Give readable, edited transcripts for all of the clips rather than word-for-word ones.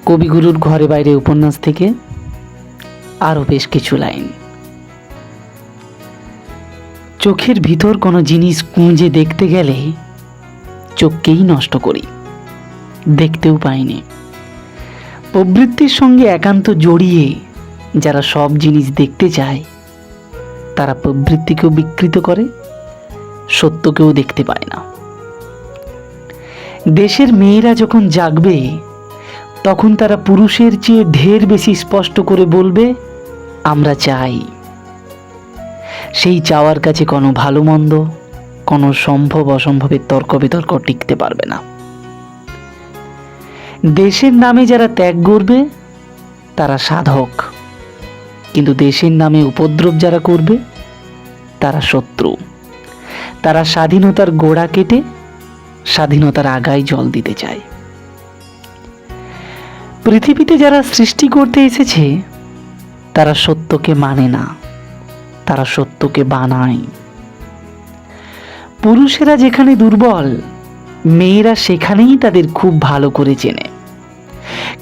কবিগুরুর ঘরে বাইরে উপন্যাস থেকে আরও বেশ কিছু লাইন। চোখের ভিতর কোনো জিনিস কুঁজে দেখতে গেলে চোখকেই নষ্ট করি, দেখতেও পাইনি। প্রবৃত্তির সঙ্গে একান্ত জড়িয়ে যারা সব জিনিস দেখতে চায় তারা প্রবৃত্তিকেও বিকৃত করে, সত্যকেও দেখতে পায় না। দেশের মেয়েরা যখন জাগবে তখন তারা পুরুষের চেয়ে ঢের বেশি স্পষ্ট করে বলবে, আমরা চাই। সেই চাওয়ার কাছে কোনো ভালো মন্দ, কোনো সম্ভব অসম্ভবের তর্ক বিতর্ক টিকতে পারবে না। দেশের নামে যারা ত্যাগ করবে তারা সাধক, কিন্তু দেশের নামে উপদ্রব যারা করবে তারা শত্রু। তারা স্বাধীনতার গোড়া কেটে স্বাধীনতার আগায় জল দিতে চায়। পৃথিবীতে যারা সৃষ্টি করতে এসেছে তারা সত্যকে মানে না, তারা সত্যকে বানায়। পুরুষেরা যেখানে দুর্বল, মেয়েরা সেখানেই তাদের খুব ভালো করে চেনে,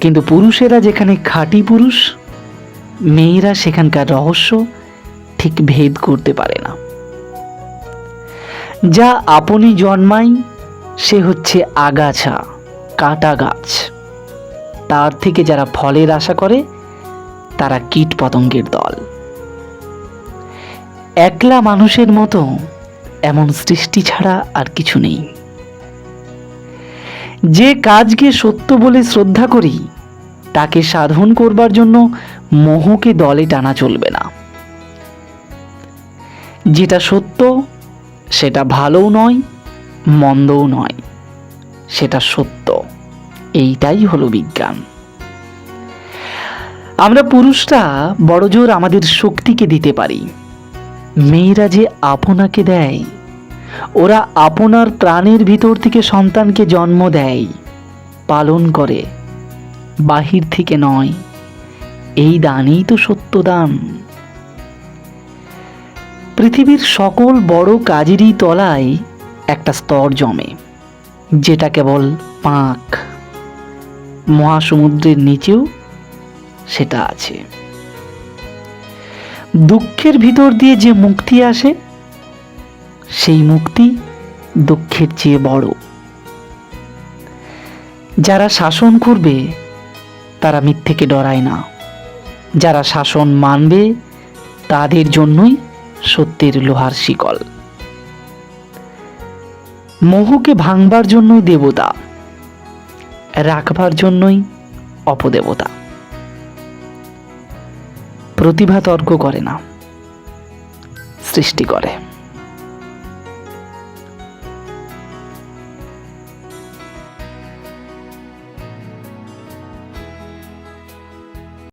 কিন্তু পুরুষেরা যেখানে খাঁটি পুরুষ, মেয়েরা সেখানকার রহস্য ঠিক ভেদ করতে পারে না। যা আপনি জন্মায় সে হচ্ছে আগাছা, কাটা গাছ। তার থেকে যারা ফলের আশা করে তারা কীট পতঙ্গের দল। একলা মানুষের মতো এমন সৃষ্টি ছাড়া আর কিছু নেই। যে কাজকে সত্য বলে শ্রদ্ধা করি তাকে সাধন করবার জন্য মোহকে দলে টানা চলবে না। যেটা সত্য সেটা ভালোও নয়, মন্দও নয়, সেটা সত্য। এইটাই হলো বিজ্ঞান। আমরা পুরুষরা বড়জোর আমাদের শক্তিকে দিতে পারি, মেয়েরা যে আপনাকে দেয়, ওরা আপনার প্রাণের ভিতর থেকে সন্তানকে জন্ম দেয়, পালন করে, বাহির থেকে নয়। এই দানই তো সত্য দান। পৃথিবীর সকল বড় কাজেরই তলায় একটা স্তর জমে, যেটা কেবল পাঁক। মহাসমুদ্রের নিচেও সেটা আছে। দুঃখের ভিতর দিয়ে যে মুক্তি আসে সেই মুক্তি দুঃখের চেয়ে বড়। যারা শাসন করবে তারা মিথ্যেকে ডরায় না, যারা শাসন মানবে তাদের জন্যই সত্যের লোহার শিকল। মোহকে ভাঙবার জন্যই দেবতা, রাখবার জন্যই অপদেবতা। প্রতিভা তর্ক করে না, সৃষ্টি করে।